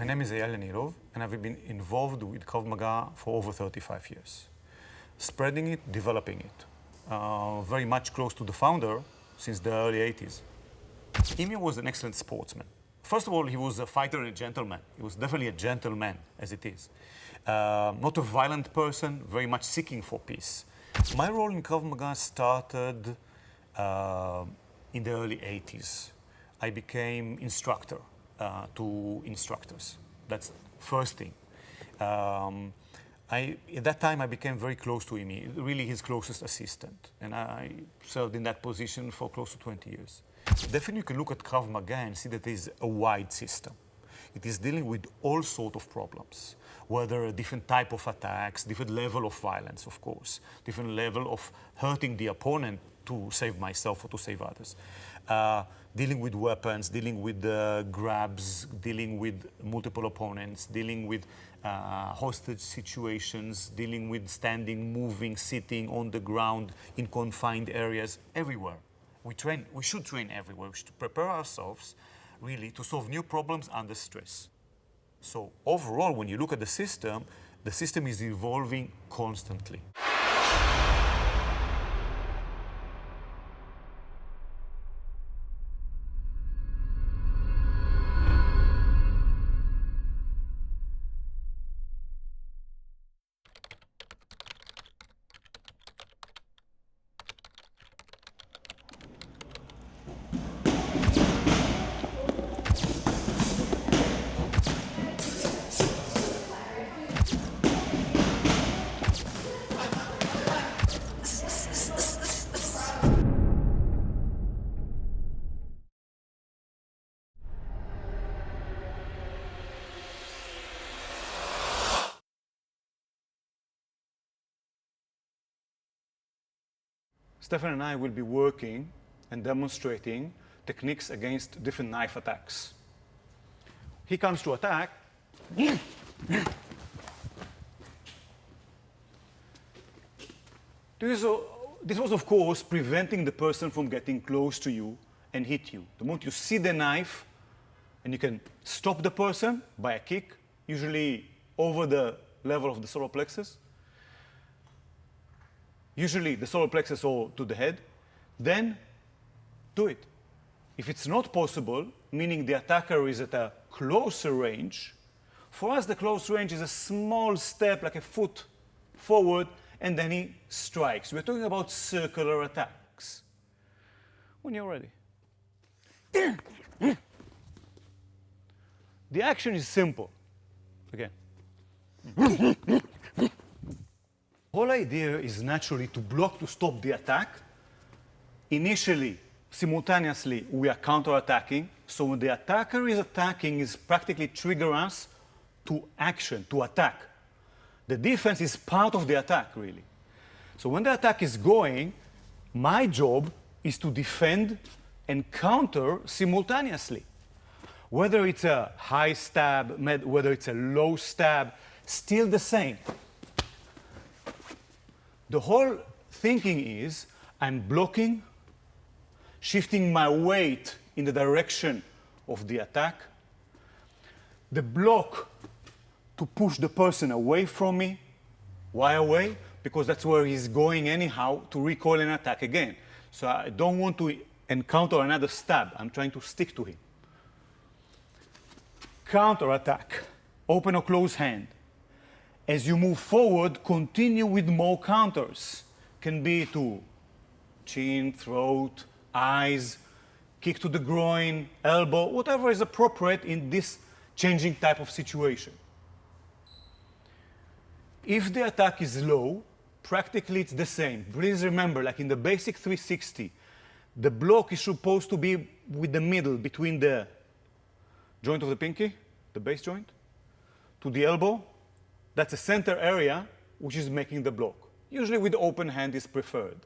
My name is Eyal Yanilov, and I've been involved with Krav Maga for over 35 years. Spreading it, developing it. Very much close to the founder since the early 80s. Imi was an excellent sportsman. First of all, he was a fighter and a gentleman. He was definitely a gentleman, as it is. Not a violent person, very much seeking for peace. My role in Krav Maga started in the early 80s. I became instructor to instructors. That's the first thing. At that time, I became very close to him, really his closest assistant. And I served in that position for close to 20 years. Definitely, you can look at Krav Maga and see that it is a wide system. It is dealing with all sorts of problems, whether a different type of attacks, different level of violence, of course, different level of hurting the opponent to save myself or to save others. Dealing with weapons, dealing with grabs, dealing with multiple opponents, dealing with hostage situations, dealing with standing, moving, sitting on the ground in confined areas, everywhere. We should train everywhere. We should prepare ourselves really to solve new problems under stress. So overall, when you look at the system is evolving constantly. Stefan and I will be working and demonstrating techniques against different knife attacks. He comes to attack. This was, of course, preventing the person from getting close to you and hit you. The moment you see the knife, and you can stop the person by a kick, usually over the level of the solar plexus, usually the solar plexus or to the head, then do it. If it's not possible, meaning the attacker is at a closer range, for us the close range is a small step, like a foot forward, and then he strikes. We're talking about circular attacks. When you're ready. The action is simple. Again. The whole idea is naturally to block, to stop the attack. Initially, simultaneously, we are counter-attacking. So when the attacker is attacking, is practically trigger us to action, to attack. The defense is part of the attack, really. So when the attack is going, my job is to defend and counter simultaneously. Whether it's a high stab, whether it's a low stab, still the same. The whole thinking is I'm blocking, shifting my weight in the direction of the attack. The block to push the person away from me. Why away? Because that's where he's going anyhow to recoil and attack again. So I don't want to encounter another stab. I'm trying to stick to him. Counter attack, open or close hand. As you move forward, continue with more counters. Can be to chin, throat, eyes, kick to the groin, elbow, whatever is appropriate in this changing type of situation. If the attack is low, practically it's the same. Please remember, like in the basic 360, the block is supposed to be with the middle between the joint of the pinky, the base joint, to the elbow. That's a center area which is making the block. Usually with the open hand is preferred.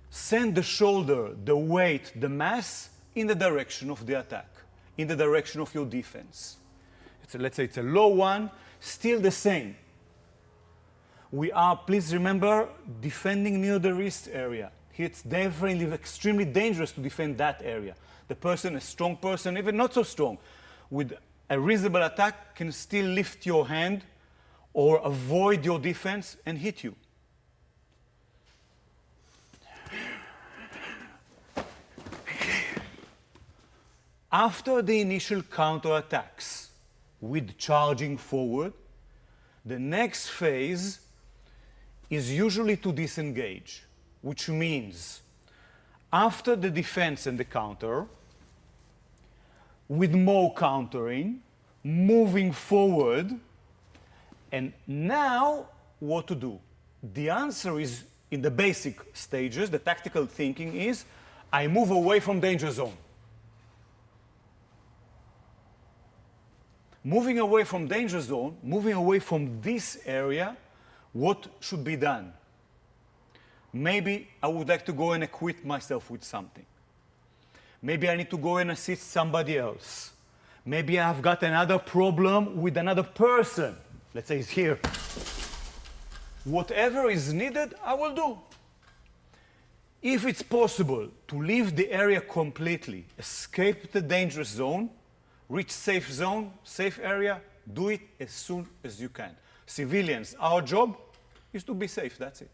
Send the shoulder, the weight, the mass in the direction of the attack, in the direction of your defense. Let's say it's a low one, still the same. We are, please remember, defending near the wrist area. It's definitely extremely dangerous to defend that area. The person, a strong person, even not so strong, with a reasonable attack can still lift your hand or avoid your defense and hit you. After the initial counterattacks with charging forward, the next phase is usually to disengage, which means after the defense and the counter, with more countering, moving forward, and now what to do? The answer is in the basic stages, the tactical thinking is, I move away from danger zone. Moving away from danger zone, moving away from this area, what should be done? Maybe I would like to go and equip myself with something. Maybe I need to go and assist somebody else. Maybe I've got another problem with another person. Let's say it's here. Whatever is needed, I will do. If it's possible to leave the area completely, escape the dangerous zone, reach safe zone, safe area, do it as soon as you can. Civilians, our job is to be safe, that's it.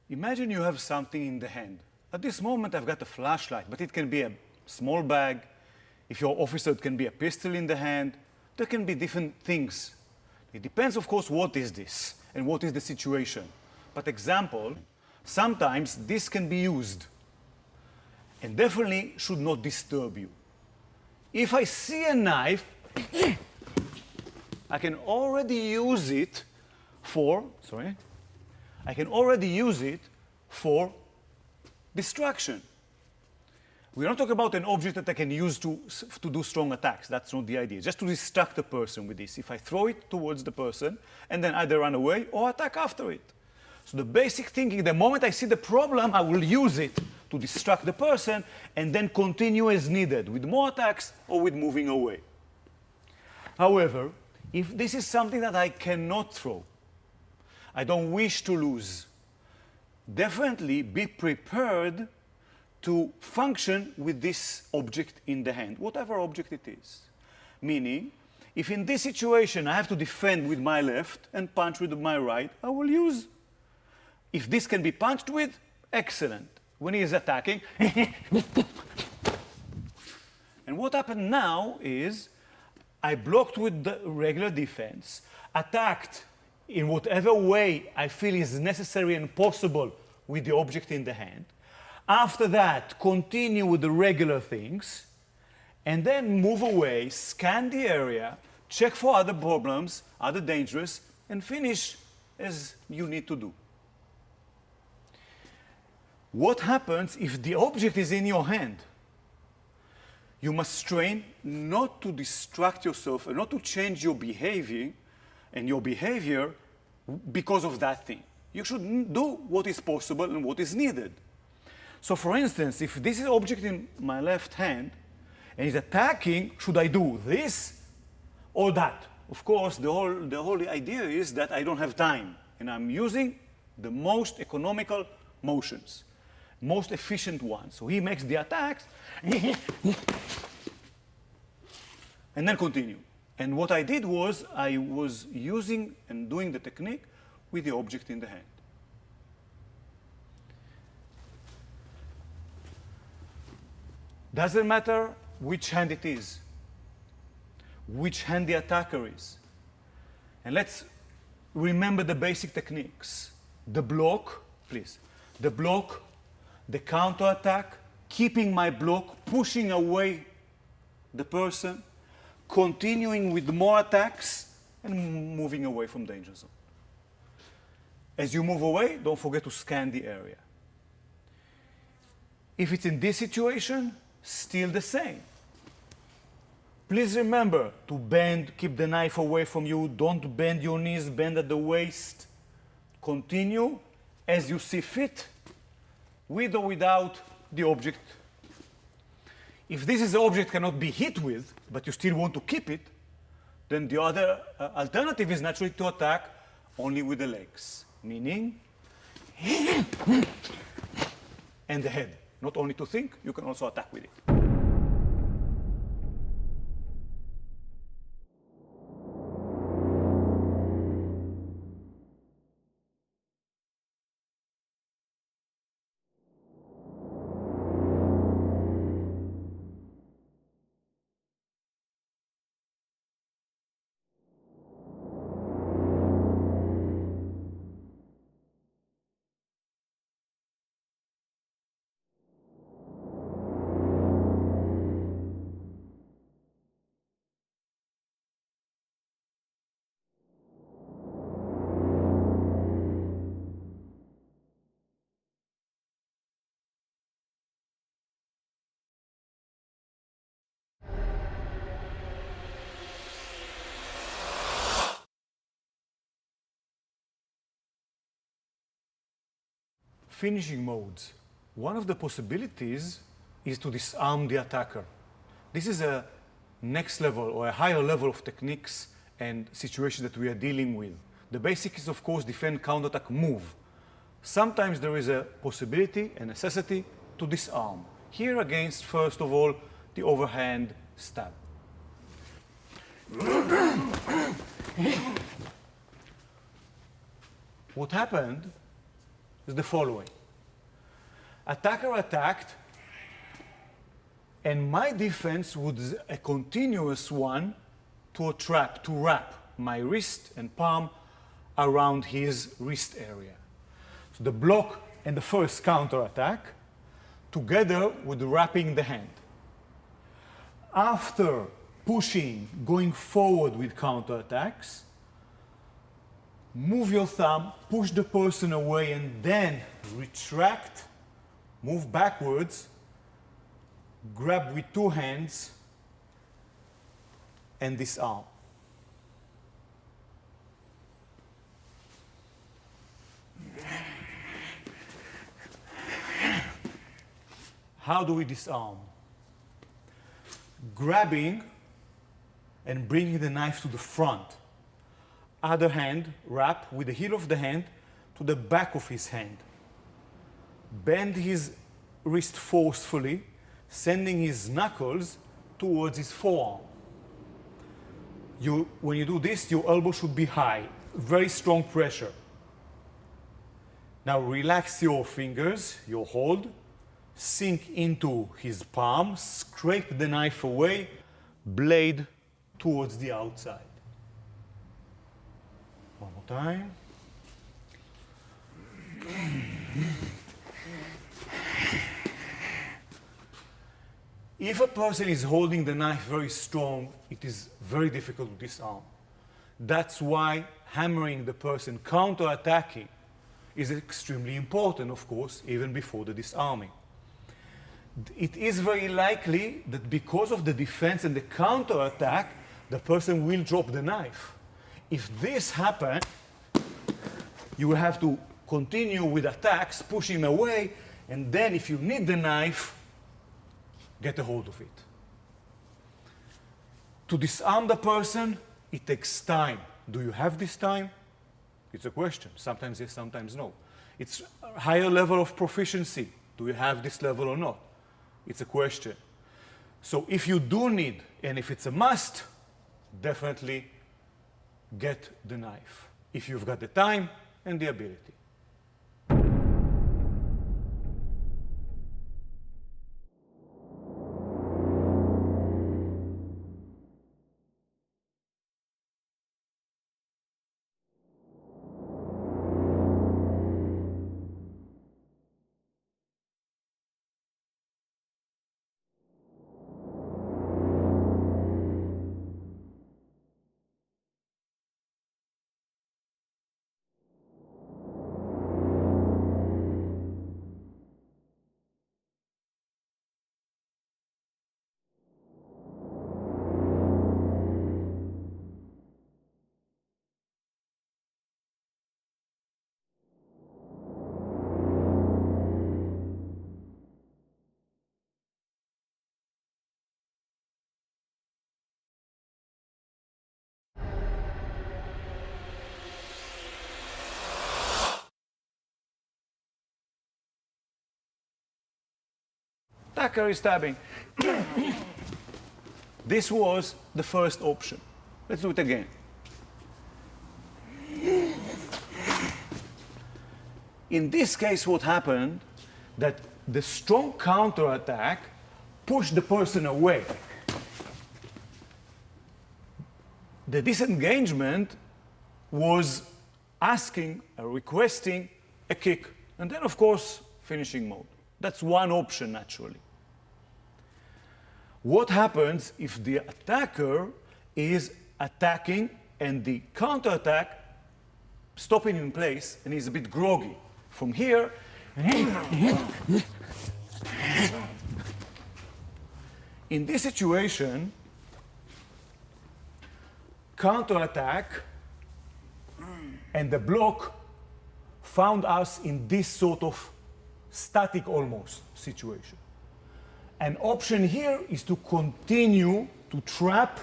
Imagine you have something in the hand. At this moment, I've got a flashlight, but it can be a small bag. If you're an officer, it can be a pistol in the hand. There can be different things. It depends, of course, what is this and what is the situation. But example, sometimes this can be used and definitely should not disturb you. If I see a knife, I can already use it for, distraction. We're not talking about an object that I can use to do strong attacks. That's not the idea. Just to distract the person with this. If I throw it towards the person and then either run away or attack after it. So the basic thinking, the moment I see the problem, I will use it to distract the person and then continue as needed with more attacks or with moving away. However, if this is something that I cannot throw, I don't wish to lose, definitely be prepared to function with this object in the hand, whatever object it is. Meaning, if in this situation I have to defend with my left and punch with my right, I will use. If this can be punched with, excellent. When he is attacking, and what happened now is I blocked with the regular defense, attacked in whatever way I feel is necessary and possible with the object in the hand. After that, continue with the regular things, and then move away, scan the area, check for other problems, other dangers, and finish as you need to do. What happens if the object is in your hand? You must train not to distract yourself and not to change your behavior because of that thing. You should do what is possible and what is needed. So for instance, if this is an object in my left hand and it's attacking, should I do this or that? Of course, the whole idea is that I don't have time and I'm using the most economical motions, most efficient ones. So he makes the attacks and then continue. And what I did was I was using and doing the technique with the object in the hand. Doesn't matter which hand it is, which hand the attacker is. And let's remember the basic techniques. The block, please. The block, the counterattack, keeping my block, pushing away the person, continuing with more attacks, and moving away from danger zone. As you move away, don't forget to scan the area. If it's in this situation, still the same. Please remember to bend, keep the knife away from you. Don't bend your knees, bend at the waist. Continue as you see fit, with or without the object. If this is an object cannot be hit with, but you still want to keep it, then the other alternative is naturally to attack only with the legs, meaning and the head. Not only to think, you can also attack with it. Finishing modes. One of the possibilities is to disarm the attacker. This is a next level or a higher level of techniques and situations that we are dealing with. The basic is, of course, defend, counterattack, move. Sometimes there is a possibility, a necessity to disarm. Here against, first of all, the overhand stab. What happened is the following. Attacker attacked, and my defense was a continuous one to a trap, to wrap my wrist and palm around his wrist area. So the block and the first counterattack together with wrapping the hand. After pushing, going forward with counterattacks, move your thumb, push the person away, and then retract, move backwards, grab with two hands, and disarm. How do we disarm? Grabbing and bringing the knife to the front. Other hand, wrap with the heel of the hand to the back of his hand. Bend his wrist forcefully, sending his knuckles towards his forearm. When you do this, your elbow should be high, very strong pressure. Now relax your fingers, your hold, sink into his palm, scrape the knife away, blade towards the outside. One more time. If a person is holding the knife very strong, it is very difficult to disarm. That's why hammering the person, counter-attacking, is extremely important, of course, even before the disarming. It is very likely that because of the defense and the counter-attack, the person will drop the knife. If this happens, you will have to continue with attacks, push him away, and then if you need the knife, get a hold of it. To disarm the person, it takes time. Do you have this time? It's a question. Sometimes yes, sometimes no. It's a higher level of proficiency. Do you have this level or not? It's a question. So if you do need, and if it's a must, definitely get the knife. If you've got the time and the ability. Attacker is stabbing. This was the first option. Let's do it again. In this case, what happened, that the strong counterattack pushed the person away. The disengagement was asking, requesting a kick. And then, of course, finishing mode. That's one option, naturally. What happens if the attacker is attacking and the counterattack stopping in place and is a bit groggy? From here, in this situation, counterattack and the block found us in this sort of static almost situation. An option here is to continue to trap,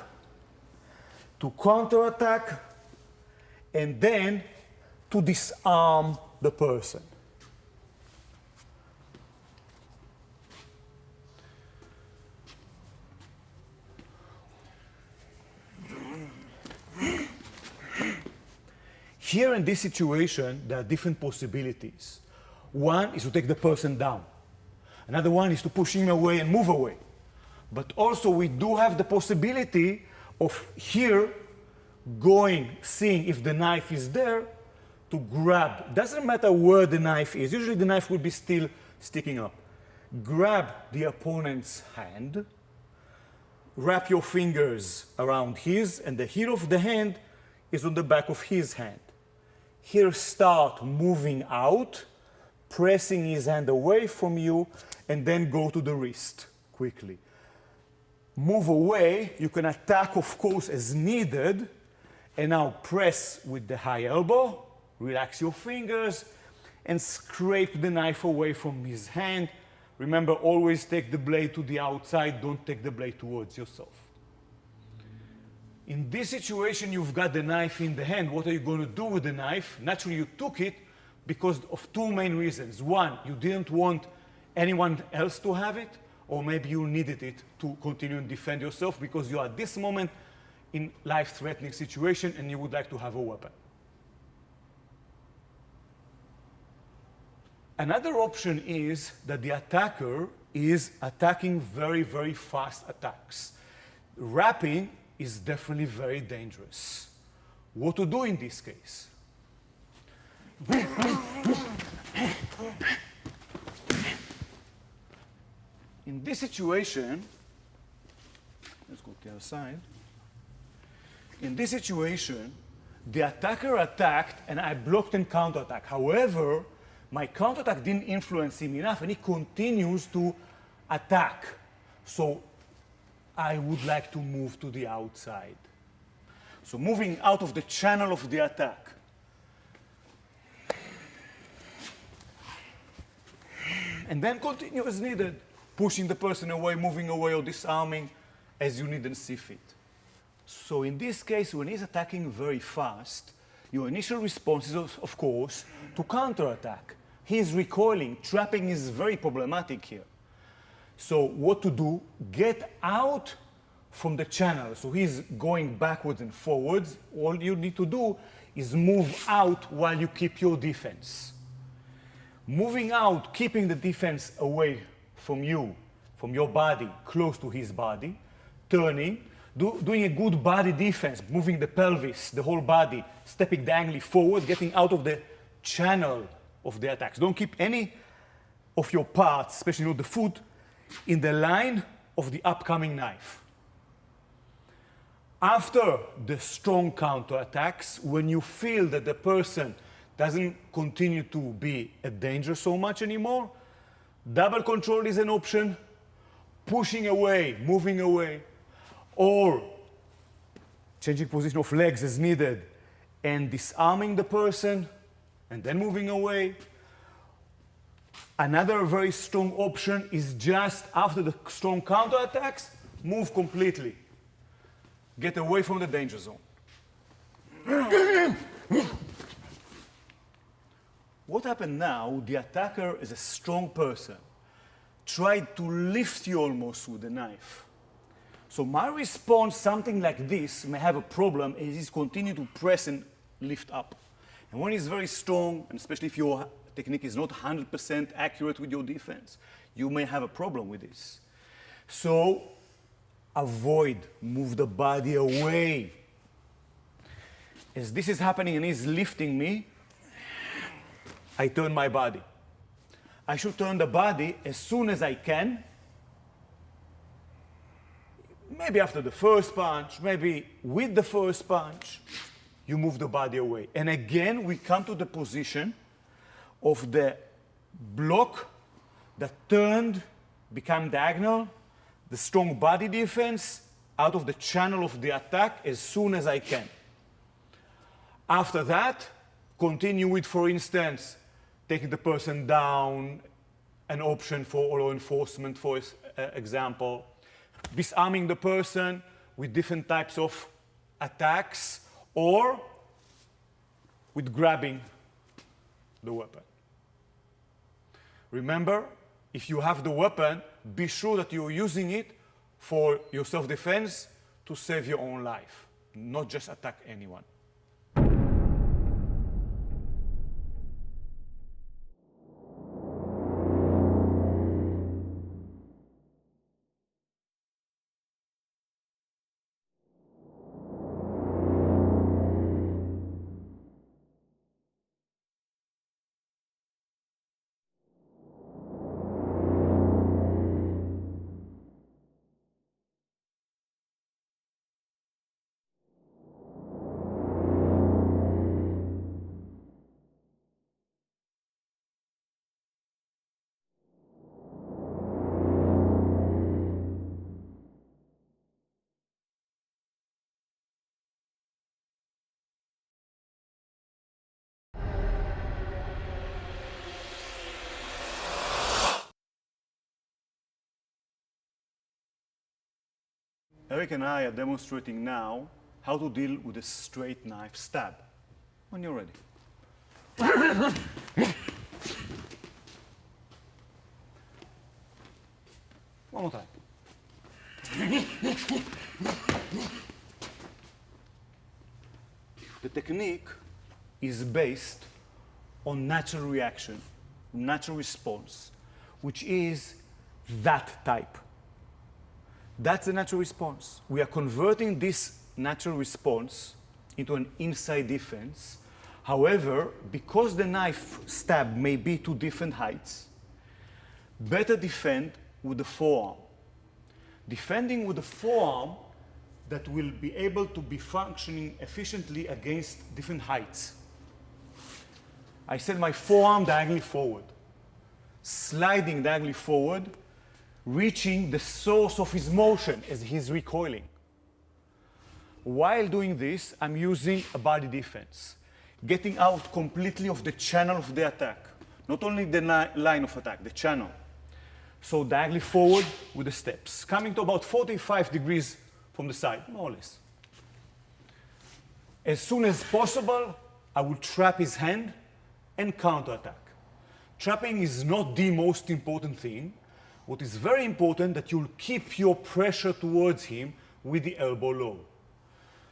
to counterattack, and then to disarm the person. Here in this situation, there are different possibilities. One is to take the person down. Another one is to push him away and move away. But also we do have the possibility of here going, seeing if the knife is there, to grab. Doesn't matter where the knife is. Usually the knife will be still sticking up. Grab the opponent's hand, wrap your fingers around his, and the heel of the hand is on the back of his hand. Here start moving out, pressing his hand away from you, and then go to the wrist quickly. Move away, you can attack, of course, as needed, and now press with the high elbow, relax your fingers, and scrape the knife away from his hand. Remember, always take the blade to the outside, don't take the blade towards yourself. In this situation, you've got the knife in the hand. What are you going to do with the knife? Naturally, you took it because of two main reasons. One, you didn't want anyone else to have it, or maybe you needed it to continue and defend yourself because you are at this moment in life-threatening situation and you would like to have a weapon. Another option is that the attacker is attacking very, very fast attacks. Wrapping is definitely very dangerous. What to do in this case? In this situation, let's go to the other side. In this situation, the attacker attacked and I blocked and counterattacked. However, my counterattack didn't influence him enough and he continues to attack. So I would like to move to the outside. So moving out of the channel of the attack. And then continue as needed, pushing the person away, moving away, or disarming as you need and see fit. So in this case, when he's attacking very fast, your initial response is, of course, to counterattack. He's recoiling. Trapping is very problematic here. So what to do? Get out from the channel. So he's going backwards and forwards. All you need to do is move out while you keep your defense. Moving out, keeping the defense away from you, from your body, close to his body, turning, doing a good body defense, moving the pelvis, the whole body, stepping diagonally forward, getting out of the channel of the attacks. Don't keep any of your parts, especially not the foot, in the line of the upcoming knife. After the strong counterattacks, when you feel that the person doesn't continue to be a danger so much anymore, double control is an option, pushing away, moving away, or changing position of legs as needed and disarming the person and then moving away. Another very strong option is just after the strong counterattacks, move completely. Get away from the danger zone. What happened now, the attacker is a strong person, tried to lift you almost with the knife. So my response, something like this, may have a problem, is he's continue to press and lift up. And when he's very strong, and especially if your technique is not 100% accurate with your defense, you may have a problem with this. So avoid, move the body away. As this is happening and he's lifting me, I turn my body. I should turn the body as soon as I can. Maybe after the first punch, maybe with the first punch, you move the body away. And again, we come to the position of the block that turned, become diagonal, the strong body defense out of the channel of the attack as soon as I can. After that, continue with, for instance, taking the person down, an option for law enforcement, for example, disarming the person with different types of attacks, or with grabbing the weapon. Remember, if you have the weapon, be sure that you're using it for your self-defense to save your own life, not just attack anyone. Eric and I are demonstrating now how to deal with a straight knife stab. When you're ready. One more time. The technique is based on natural reaction, natural response, which is that type. That's the natural response. We are converting this natural response into an inside defense. However, because the knife stab may be to different heights, better defend with the forearm. Defending with the forearm that will be able to be functioning efficiently against different heights. I send my forearm diagonally forward, sliding diagonally forward, reaching the source of his motion as he's recoiling. While doing this, I'm using a body defense, getting out completely of the channel of the attack. Not only the line of attack, the channel. So diagonally forward with the steps, coming to about 45 degrees from the side, more or less. As soon as possible, I will trap his hand and counterattack. Trapping is not the most important thing. What is very important that you'll keep your pressure towards him with the elbow low.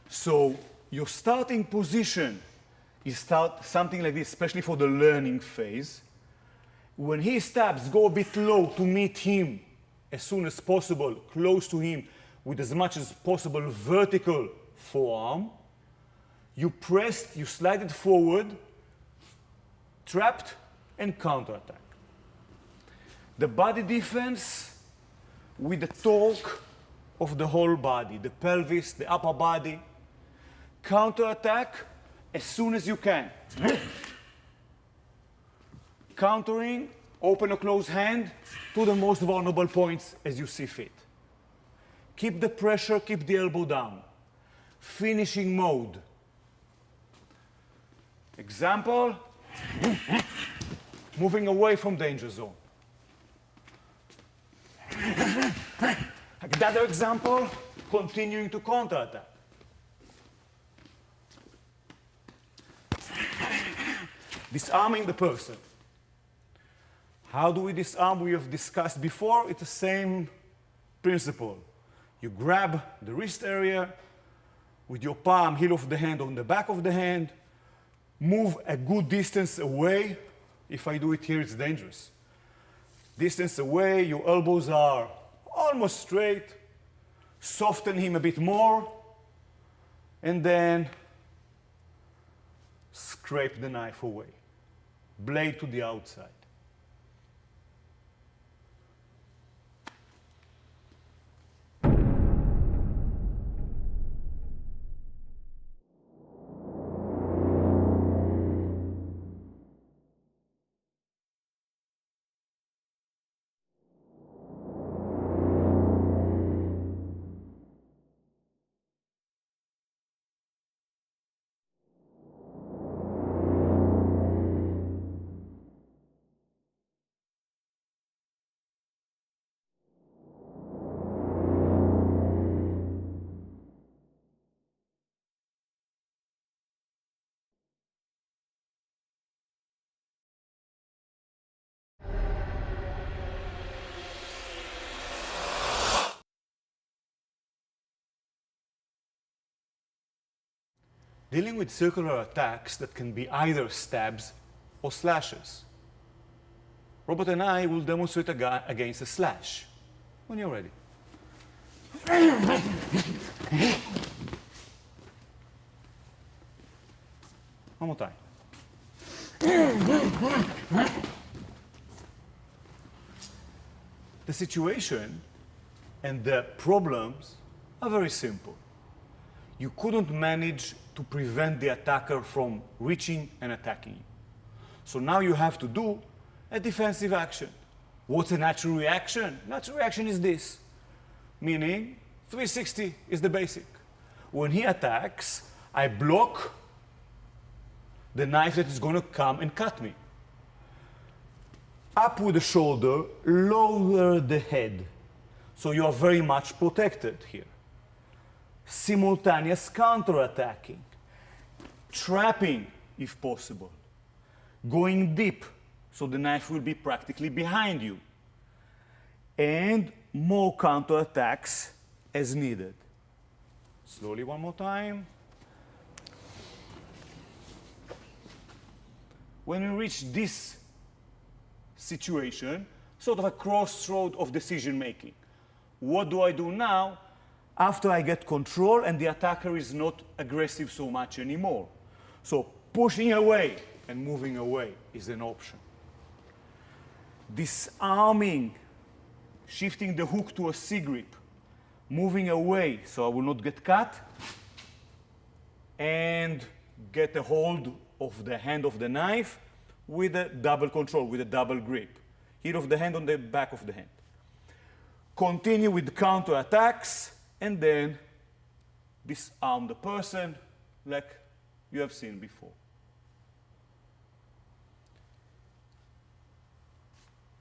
So your starting position is something like this, especially for the learning phase. When he stabs, go a bit low to meet him as soon as possible, close to him with as much as possible vertical forearm. You pressed, you slide it forward, trapped, and counterattack. The body defense with the torque of the whole body, the pelvis, the upper body. Counterattack as soon as you can. Countering, open or close hand to the most vulnerable points as you see fit. Keep the pressure, keep the elbow down. Finishing mode. Example, moving away from danger zone. Another example, continuing to counterattack. Disarming the person. How do we disarm? We have discussed before. It's the same principle. You grab the wrist area with your palm, heel of the hand on the back of the hand, move a good distance away. If I do it here, it's dangerous. Distance away, your elbows are almost straight. Soften him a bit more, and then scrape the knife away. Blade to the outside. Dealing with circular attacks that can be either stabs or slashes. Robert and I will demonstrate against a slash when you're ready. One more time. The situation and the problems are very simple. You couldn't manage to prevent the attacker from reaching and attacking you. So now you have to do a defensive action. What's a natural reaction? Natural reaction is this, meaning 360 is the basic. When he attacks, I block the knife that is going to come and cut me. Up with the shoulder, lower the head. So you are very much protected here. Simultaneous counter-attacking. Trapping, if possible. Going deep, so the knife will be practically behind you. And more counter-attacks as needed. Slowly one more time. When we reach this situation, sort of a crossroad of decision making. What do I do now after I get control and the attacker is not aggressive so much anymore? So pushing away and moving away is an option. Disarming, shifting the hook to a C-grip, moving away so I will not get cut, and get a hold of the hand of the knife with a double control, with a double grip. Heel of the hand on the back of the hand. Continue with counter attacks, and then disarm the person like you have seen before.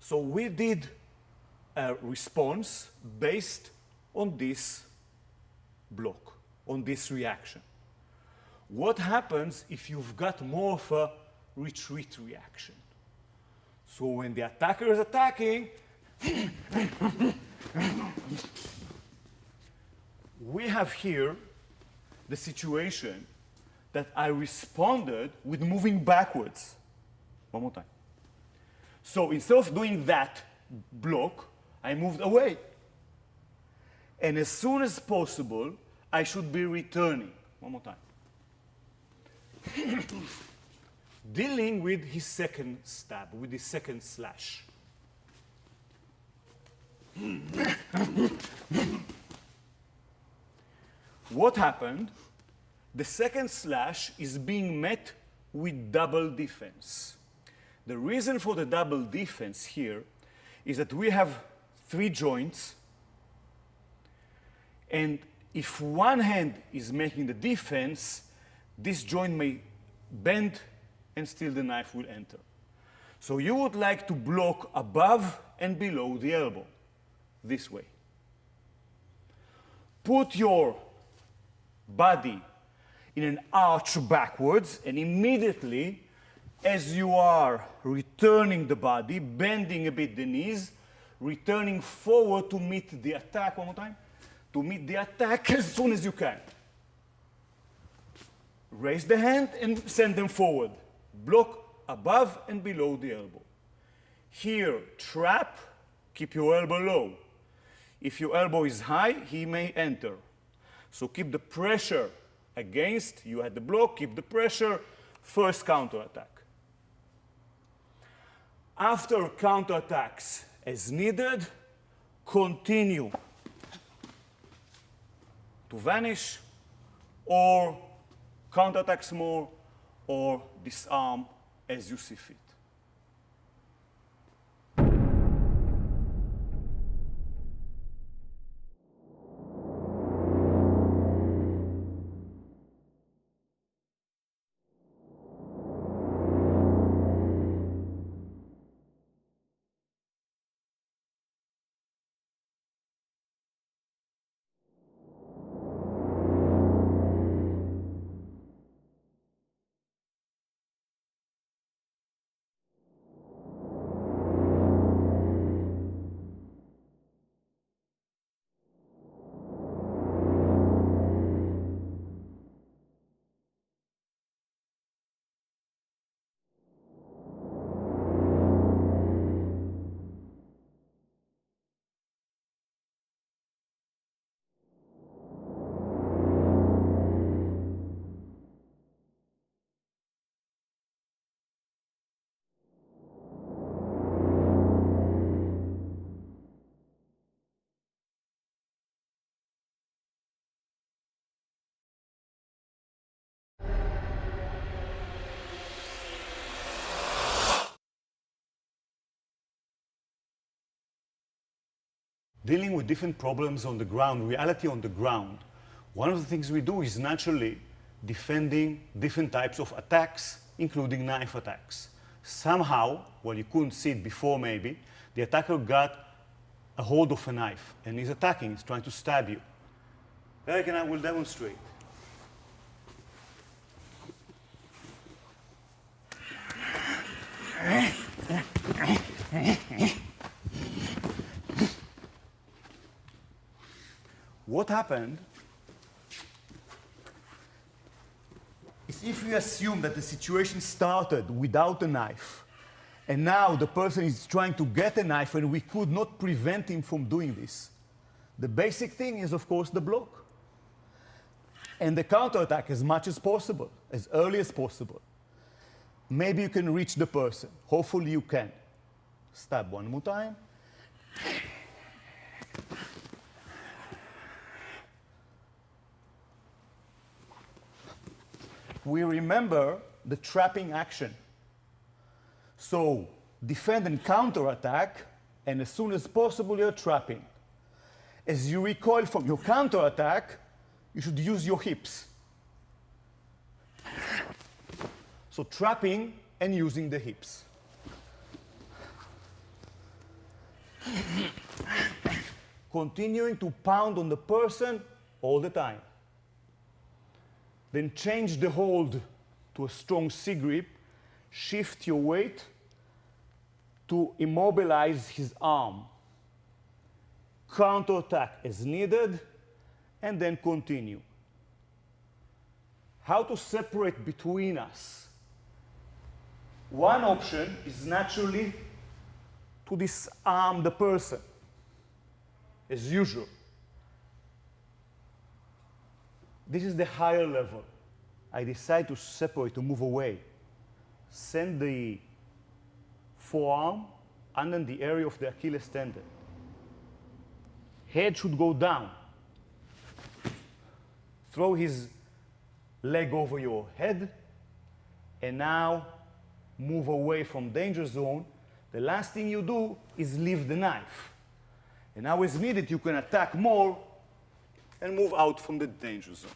So we did a response based on this block, on this reaction. What happens if you've got more of a retreat reaction? So when the attacker is attacking, we have here the situation that I responded with moving backwards. One more time. So instead of doing that block, I moved away. And as soon as possible, I should be returning. One more time. Dealing with his second stab, with his second slash. What happened? The second slash is being met with double defense. The reason for the double defense here is that we have 3 joints, and if one hand is making the defense, this joint may bend and still the knife will enter. So you would like to block above and below the elbow, this way. Put your body in an arch backwards and immediately as you are returning the body, bending a bit the knees, returning forward to meet the attack, one more time, to meet the attack as soon as you can. Raise the hand and send them forward. Block above and below the elbow. Here, trap, keep your elbow low. If your elbow is high, he may enter. So keep the pressure against, you had the block, keep the pressure, first counterattack. After counterattacks as needed, continue to vanish or counterattacks more or disarm as you see fit. Dealing with different problems on the ground, reality on the ground, one of the things we do is naturally defending different types of attacks, including knife attacks. Somehow, well, you couldn't see it before maybe, the attacker got a hold of a knife and he's attacking, he's trying to stab you. Eric and I will demonstrate. What happened is if we assume that the situation started without a knife, and now the person is trying to get a knife and we could not prevent him from doing this, the basic thing is, of course, the block. And the counterattack as much as possible, as early as possible. Maybe you can reach the person. Hopefully you can. Stab one more time. We remember the trapping action. So defend and counterattack, and as soon as possible you're trapping. As you recoil from your counterattack, you should use your hips. So trapping and using the hips. Continuing to pound on the person all the time. Then change the hold to a strong C-grip, shift your weight to immobilize his arm. Counterattack as needed, and then continue. How to separate between us? One option is naturally to disarm the person, as usual. This is the higher level. I decide to separate, to move away. Send the forearm under the area of the Achilles tendon. Head should go down. Throw his leg over your head, and now move away from danger zone. The last thing you do is leave the knife. And now as needed, you can attack more and move out from the danger zone.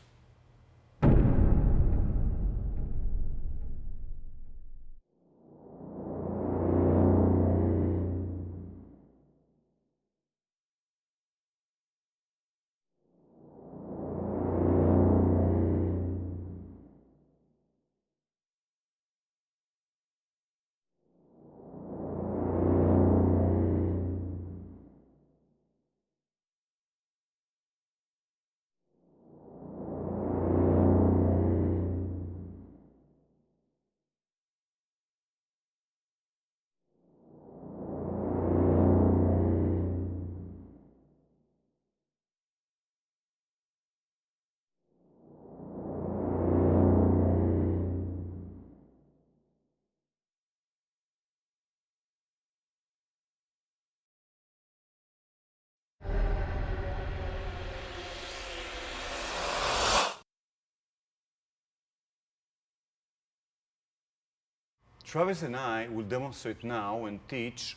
Travis and I will demonstrate now and teach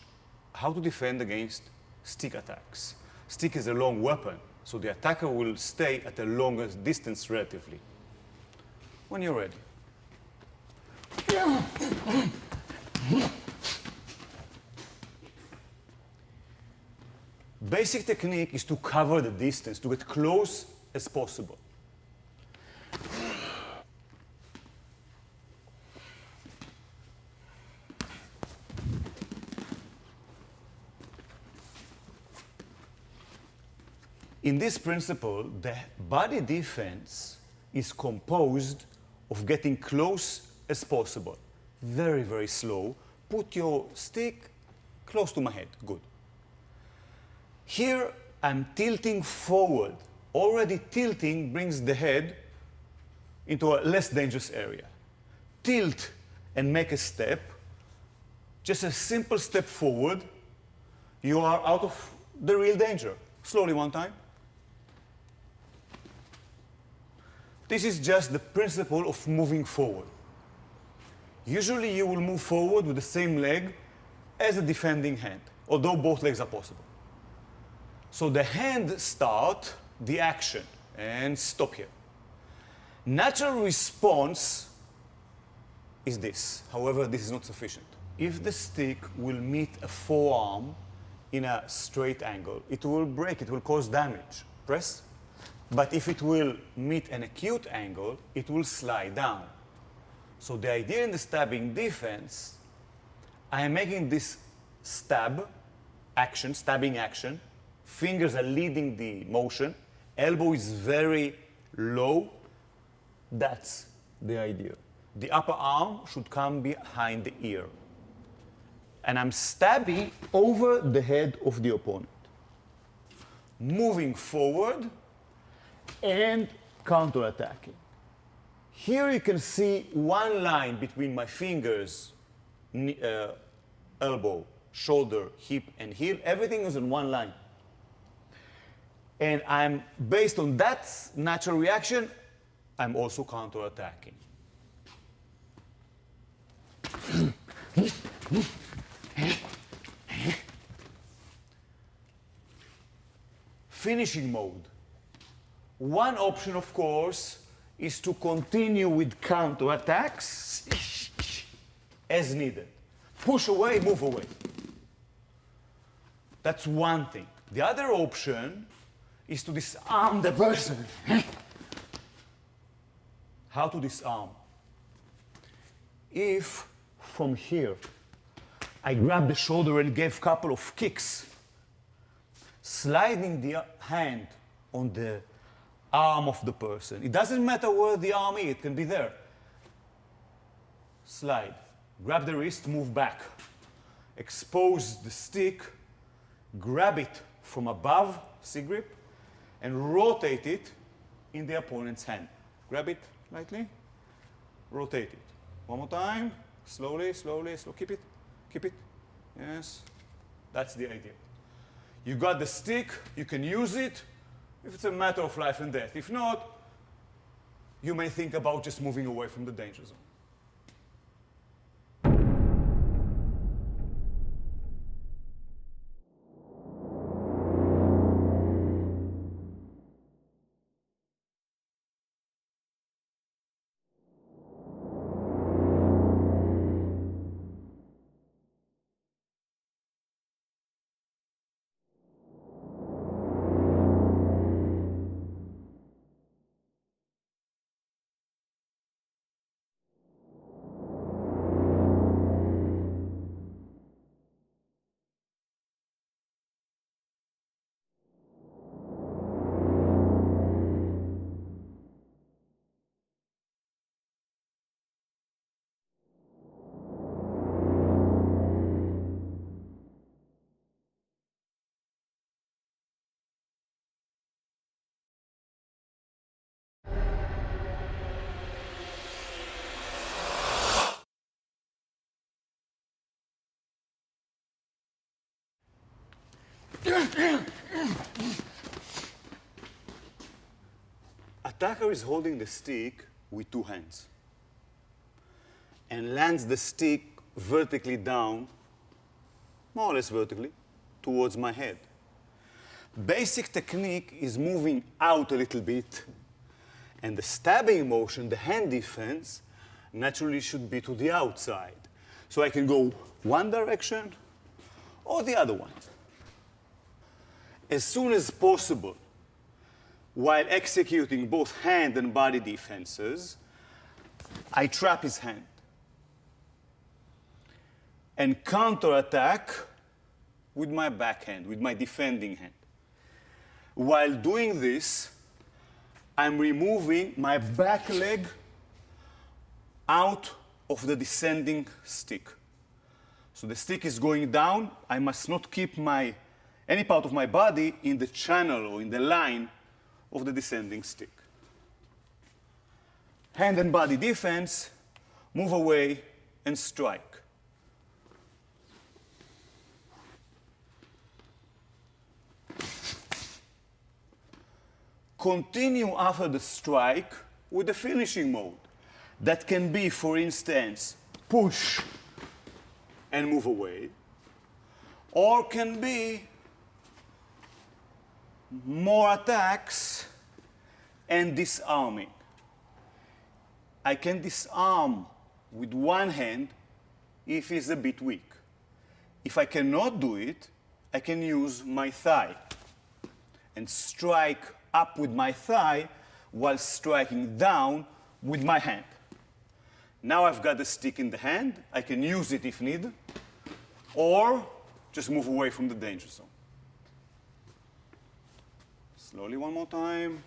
how to defend against stick attacks. Stick is a long weapon, so the attacker will stay at a longer distance relatively. When you're ready. Basic technique is to cover the distance, to get close as possible. In this principle, the body defense is composed of getting close as possible. Very, very slow. Put your stick close to my head. Good. Here, I'm tilting forward. Already tilting brings the head into a less dangerous area. Tilt and make a step. Just a simple step forward. You are out of the real danger. Slowly one time. This is just the principle of moving forward. Usually you will move forward with the same leg as a defending hand, although both legs are possible. So the hand start the action and stop here. Natural response is this. However, this is not sufficient. If the stick will meet a forearm in a straight angle, it will break, it will cause damage. Press. But if it will meet an acute angle, it will slide down. So the idea in the stabbing defense, I am making this stab action, stabbing action. Fingers are leading the motion. Elbow is very low. That's the idea. The upper arm should come behind the ear. And I'm stabbing over the head of the opponent. Moving forward and counter-attacking. Here you can see one line between my fingers, elbow, shoulder, hip, and heel. Everything is in one line. And I'm, based on that natural reaction, I'm also counter-attacking. Finishing mode. One option, of course, is to continue with counter-attacks as needed. Push away, move away. That's one thing. The other option is to disarm the person. How to disarm? If from here I grab the shoulder and gave a couple of kicks, sliding the hand on the arm of the person. It doesn't matter where the arm is, it can be there. Slide. Grab the wrist, move back. Expose the stick, grab it from above, see grip, and rotate it in the opponent's hand. Grab it lightly, rotate it. One more time, slowly, slowly, slow. Keep it, keep it. Yes, that's the idea. You got the stick, you can use it if it's a matter of life and death. If not, you may think about just moving away from the danger zone. Attacker is holding the stick with two hands and lands the stick vertically down, more or less vertically, towards my head. Basic technique is moving out a little bit, and the stabbing motion, the hand defense, naturally should be to the outside. So I can go one direction or the other one. As soon as possible, while executing both hand and body defenses, I trap his hand and counterattack with my backhand, with my defending hand. While doing this, I'm removing my back leg out of the descending stick. So the stick is going down. I must not keep any part of my body in the channel or in the line of the descending stick. Hand and body defense, move away and strike. Continue after the strike with the finishing mode. That can be, for instance, push and move away, or can be more attacks and disarming. I can disarm with one hand if he's a bit weak. If I cannot do it, I can use my thigh and strike up with my thigh while striking down with my hand. Now I've got the stick in the hand. I can use it if needed, or just move away from the danger zone. Slowly one more time.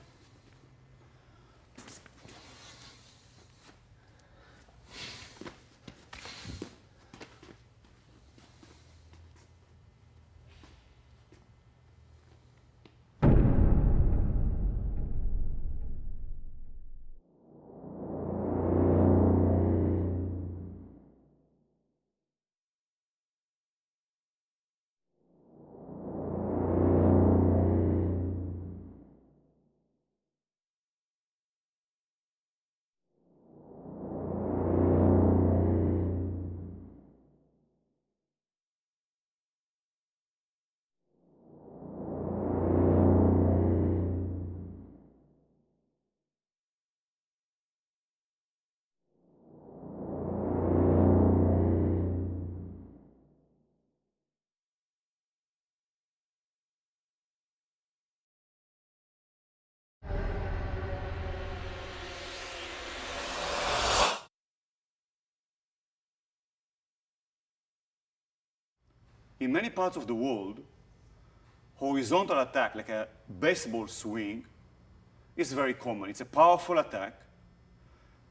In many parts of the world, horizontal attack, like a baseball swing, is very common. It's a powerful attack,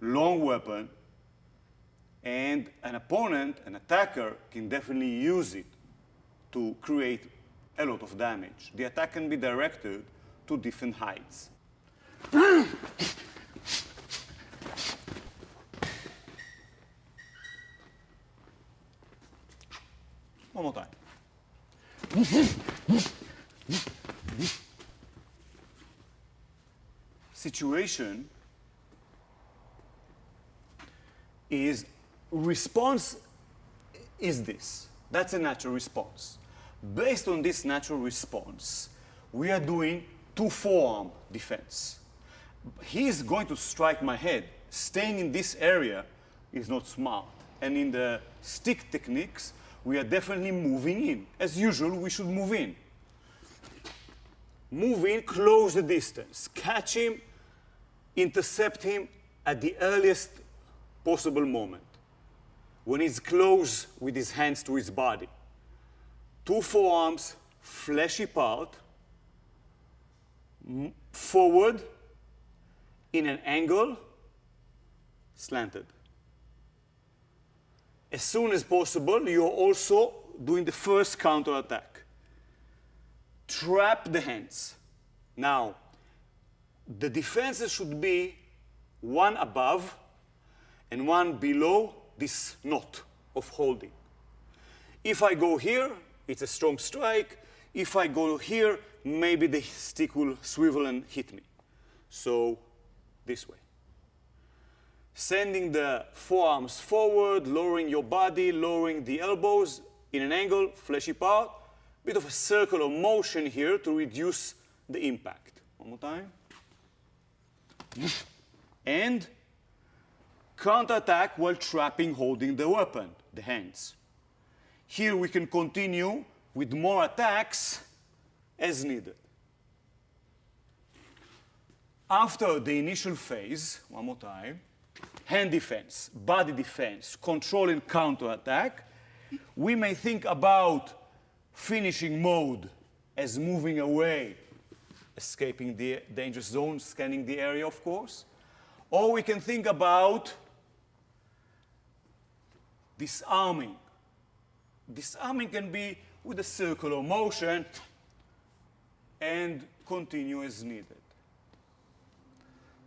long weapon, and an opponent, an attacker, can definitely use it to create a lot of damage. The attack can be directed to different heights. One more time. Situation is response is this. That's a natural response. Based on this natural response, we are doing two forearm defense. He is going to strike my head. Staying in this area is not smart. And in the stick techniques, we are definitely moving in. As usual, we should move in. Move in, close the distance. Catch him, intercept him at the earliest possible moment, when he's close with his hands to his body. Two forearms, fleshy part, forward, in an angle, slanted. As soon as possible, you're also doing the first counterattack. Trap the hands. Now, the defenses should be one above and one below this knot of holding. If I go here, it's a strong strike. If I go here, maybe the stick will swivel and hit me. So, this way. sending the forearms forward, lowering your body, lowering the elbows in an angle, fleshy part. Bit of a circular motion here to reduce the impact. One more time. And counterattack while trapping, holding the weapon, the hands. Here we can continue with more attacks as needed. After the initial phase, one more time, hand defense, body defense, control and counterattack, we may think about finishing mode as moving away, escaping the danger zone, scanning the area, of course. Or we can think about disarming. Disarming can be with a circular motion and continue as needed.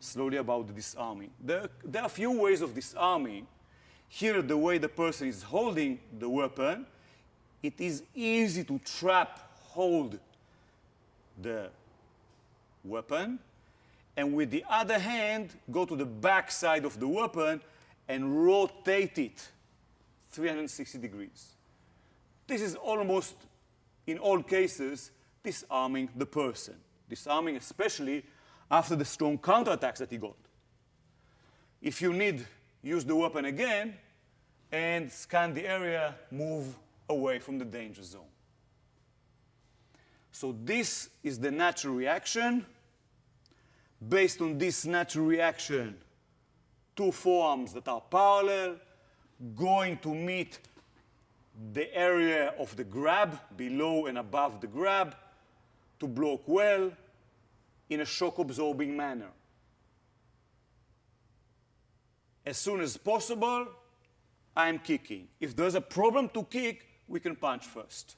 Slowly about the disarming. There are a few ways of disarming. Here, the way the person is holding the weapon, it is easy to trap, hold the weapon, and with the other hand, go to the back side of the weapon and rotate it 360 degrees. This is almost, in all cases, disarming the person. Disarming especially after the strong counterattacks that he got. If you need, use the weapon again and scan the area, move away from the danger zone. So this is the natural reaction. Based on this natural reaction, two forearms that are parallel, going to meet the area of the grab, below and above the grab, to block well in a shock-absorbing manner. As soon as possible, I'm kicking. If there's a problem to kick, we can punch first.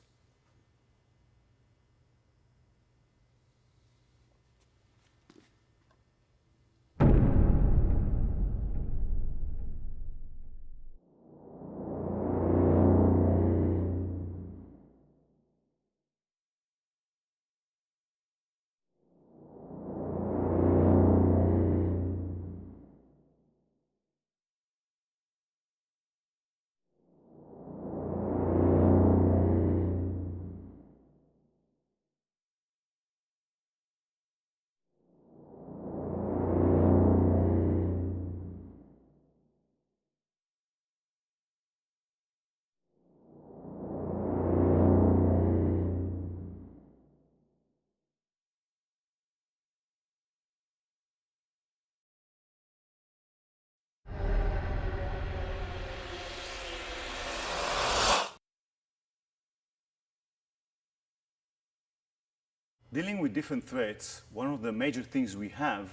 Dealing with different threats, one of the major things we have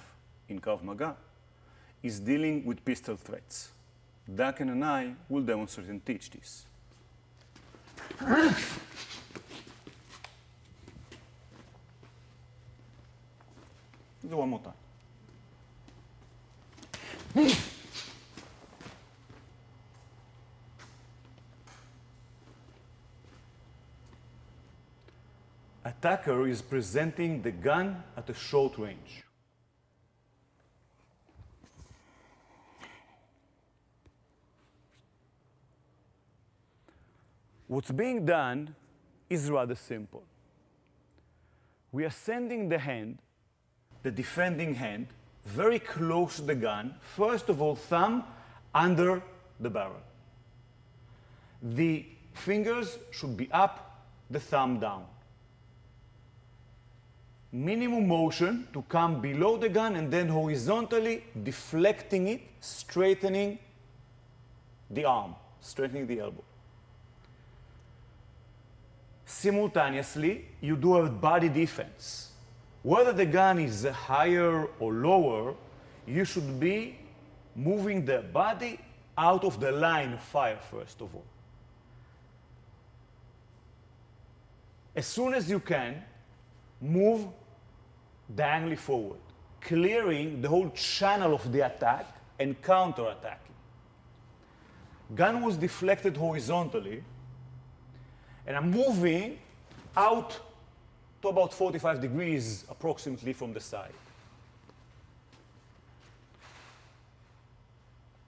in Krav Maga is dealing with pistol threats. Daken and I will demonstrate and teach this. Do one more time. Attacker is presenting the gun at a short range. What's being done is rather simple. We are sending the hand, the defending hand, very close to the gun. First of all, thumb under the barrel. The fingers should be up, the thumb down. Minimum motion to come below the gun and then horizontally deflecting it, straightening the arm, straightening the elbow. Simultaneously, you do a body defense. Whether the gun is higher or lower, you should be moving the body out of the line of fire, first of all. As soon as you can, move diagonally forward, clearing the whole channel of the attack and counter-attacking. Gun was deflected horizontally, and I'm moving out to about 45 degrees approximately from the side.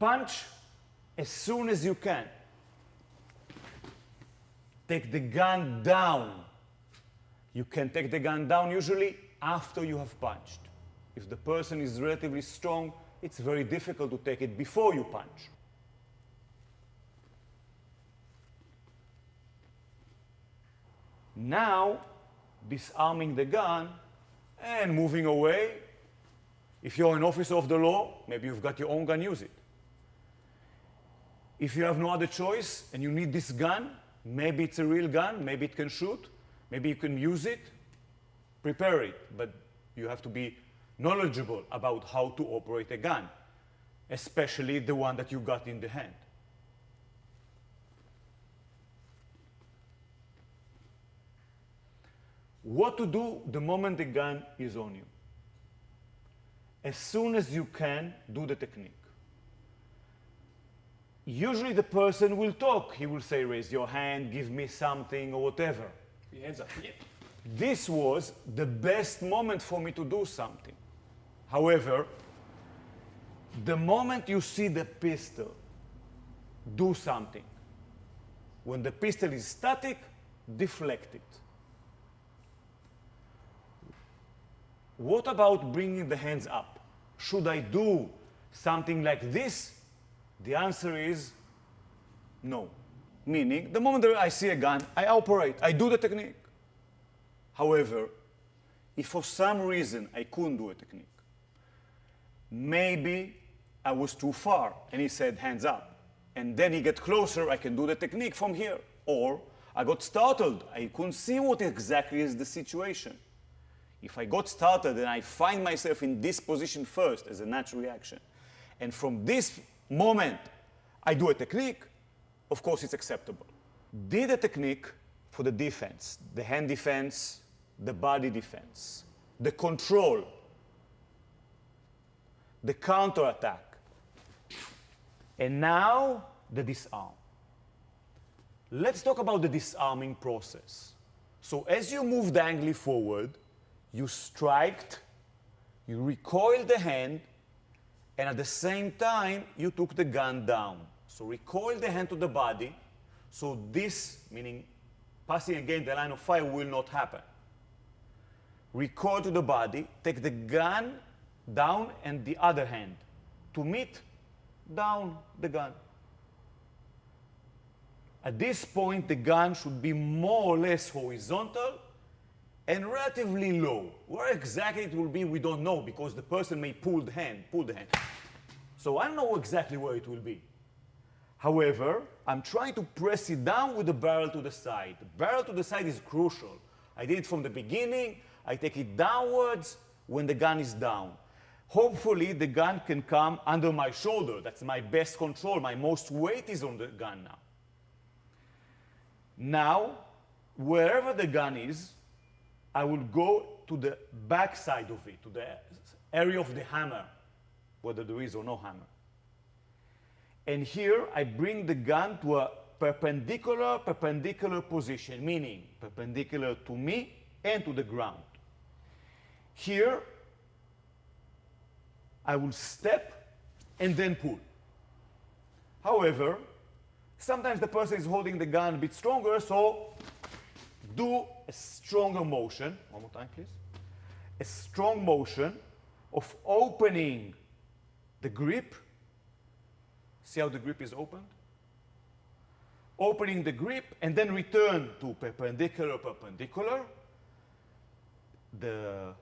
Punch as soon as you can. Take the gun down. You can take the gun down usually after you have punched. If the person is relatively strong, it's very difficult to take it before you punch. Now, disarming the gun and moving away. If you're an officer of the law, maybe you've got your own gun, use it. If you have no other choice and you need this gun, maybe it's a real gun, maybe it can shoot, maybe you can use it, prepare it. But you have to be knowledgeable about how to operate a gun, especially the one that you got in the hand. What to do the moment the gun is on you? As soon as you can, do the technique. Usually the person will talk. He will say, raise your hand, give me something, or whatever. Your hands up. Yeah. This was the best moment for me to do something. However, the moment you see the pistol, do something. When the pistol is static, deflect it. What about bringing the hands up? Should I do something like this? The answer is no. Meaning, the moment that I see a gun, I operate, I do the technique. However, if for some reason I couldn't do a technique, maybe I was too far and he said hands up, and then he get closer, I can do the technique from here. Or I got startled, I couldn't see what exactly is the situation. If I got started and I find myself in this position first as a natural reaction, and from this moment I do a technique, of course it's acceptable. Did a technique for the defense, the hand defense, the body defense, the control, the counterattack, and now the disarm. Let's talk about the disarming process. So as you move diagonally forward, you striked, you recoiled the hand, and at the same time, you took the gun down. So recoil the hand to the body, so this, meaning passing again the line of fire, will not happen. Recoil to the body, take the gun down and the other hand to meet down the gun. At this point, the gun should be more or less horizontal and relatively low. Where exactly it will be, we don't know, because the person may pull the hand. So I don't know exactly where it will be. However, I'm trying to press it down with the barrel to the side. The barrel to the side is crucial. I did it from the beginning. I take it downwards when the gun is down. Hopefully, the gun can come under my shoulder. That's my best control. My most weight is on the gun now. Now, wherever the gun is, I will go to the back side of it, to the area of the hammer, whether there is or no hammer. And here, I bring the gun to a perpendicular position, meaning perpendicular to me and to the ground. Here, I will step and then pull. However, sometimes the person is holding the gun a bit stronger, so do a stronger motion. One more time, please. A strong motion of opening the grip. See how the grip is opened? Opening the grip and then return to perpendicular. The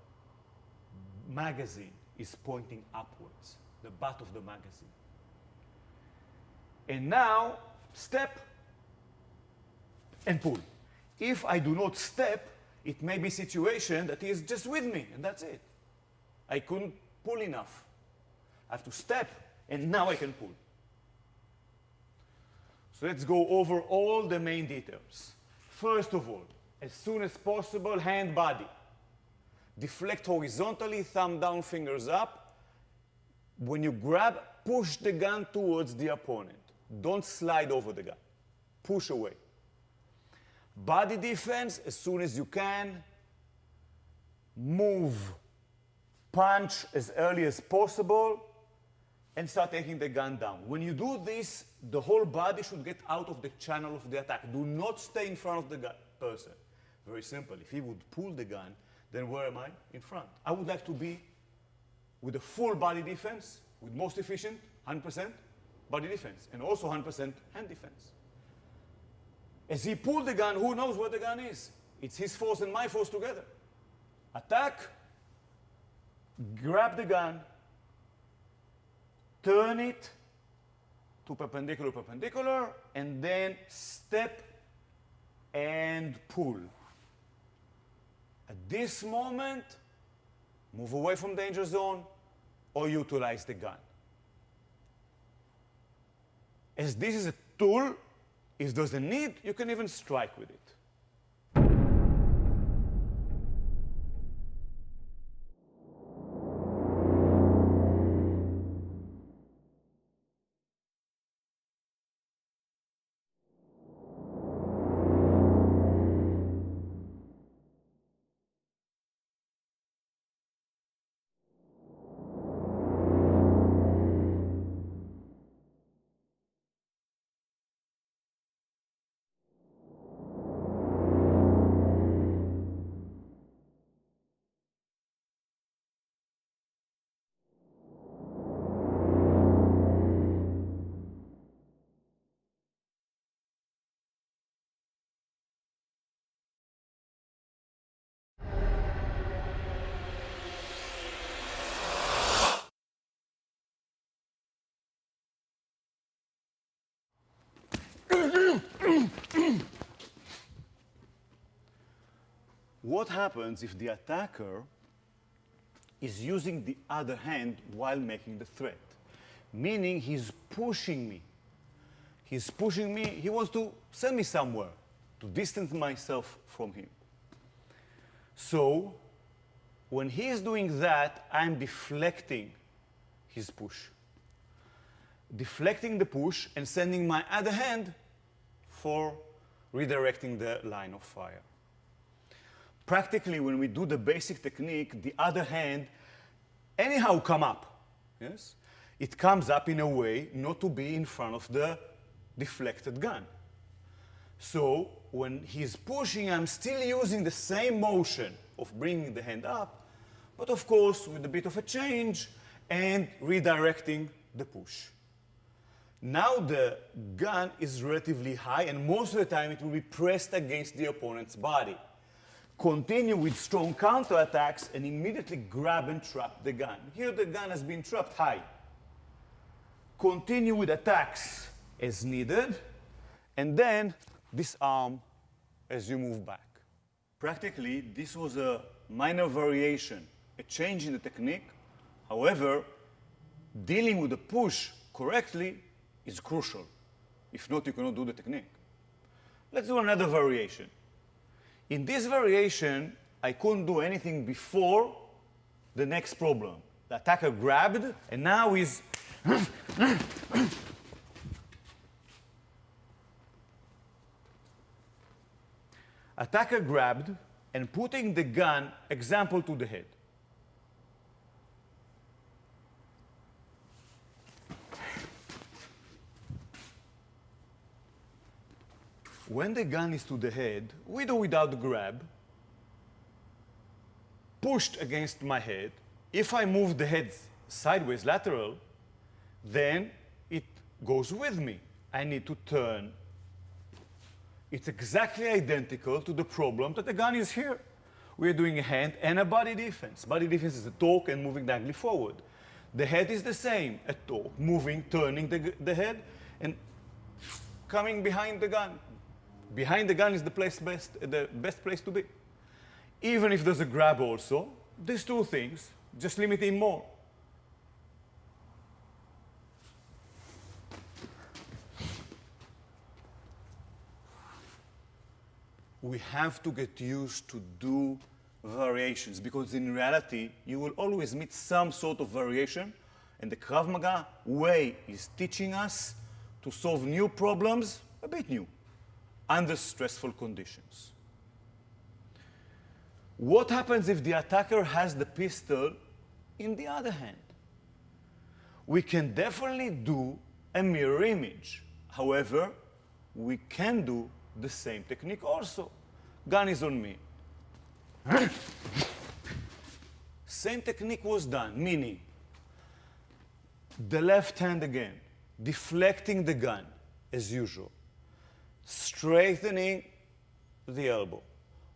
magazine is pointing upwards, the butt of the magazine. And now, step and pull. If I do not step, it may be a situation that he is just with me, and that's it. I couldn't pull enough. I have to step, and now I can pull. So let's go over all the main details. First of all, as soon as possible, hand body. Deflect horizontally, thumb down, fingers up. When you grab, push the gun towards the opponent. Don't slide over the gun. Push away. Body defense, as soon as you can. Move. Punch as early as possible. and start taking the gun down. When you do this, the whole body should get out of the channel of the attack. Do not stay in front of the person. Very simple. If he would pull the gun, then where am I? In front. I would like to be with a full body defense, with most efficient, 100% body defense, and also 100% hand defense. As he pulled the gun, who knows where the gun is? It's his force and my force together. Attack, grab the gun, turn it to perpendicular, perpendicular, and then step and pull. At this moment, move away from danger zone or utilize the gun. As this is a tool, if there's a need, you can even strike with it. What happens if the attacker is using the other hand while making the threat? Meaning he's pushing me. He's pushing me, he wants to send me somewhere, to distance myself from him. So, when he is doing that, I'm deflecting his push. Deflecting the push and sending my other hand for redirecting the line of fire. Practically, when we do the basic technique, the other hand anyhow come up. Yes? It comes up in a way not to be in front of the deflected gun. So when he's pushing, I'm still using the same motion of bringing the hand up, but of course with a bit of a change and redirecting the push. Now the gun is relatively high, and most of the time it will be pressed against the opponent's body. Continue with strong counterattacks and immediately grab and trap the gun. Here the gun has been trapped high. Continue with attacks as needed, and then disarm as you move back. Practically, this was a minor variation, a change in the technique. However, dealing with the push correctly is crucial. If not, you cannot do the technique. Let's do another variation. In this variation, I couldn't do anything before the next problem. The attacker grabbed, and now he's attacker grabbed and putting the gun, example, to the head. When the gun is to the head, with or without the grab, pushed against my head, if I move the head sideways, lateral, then it goes with me. I need to turn. It's exactly identical to the problem that the gun is here. We're doing a hand and a body defense. Body defense is a torque and moving diagonally forward. The head is the same, a torque, moving, turning the head, and coming behind the gun. Behind the gun is the best place to be. Even if there's a grab also, these two things, just limiting more. We have to get used to do variations, because in reality, you will always meet some sort of variation, and the Krav Maga way is teaching us to solve new problems, a bit new, under stressful conditions. What happens if the attacker has the pistol in the other hand? We can definitely do a mirror image. However, we can do the same technique also. Gun is on me. Same technique was done, meaning the left hand again, deflecting the gun as usual, straightening the elbow,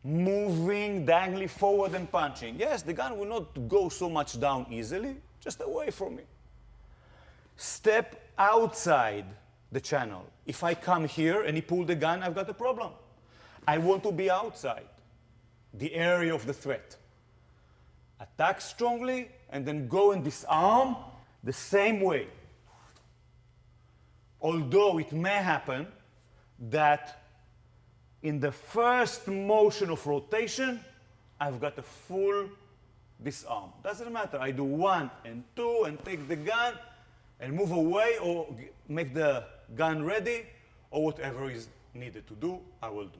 moving diagonally forward and punching. Yes, the gun will not go so much down easily, just away from me. Step outside the channel. If I come here and he pull the gun, I've got a problem. I want to be outside the area of the threat. Attack strongly and then go and disarm the same way. Although it may happen that in the first motion of rotation, I've got a full disarm. Doesn't matter. I do 1 and 2 and take the gun and move away or make the gun ready or whatever is needed to do, I will do.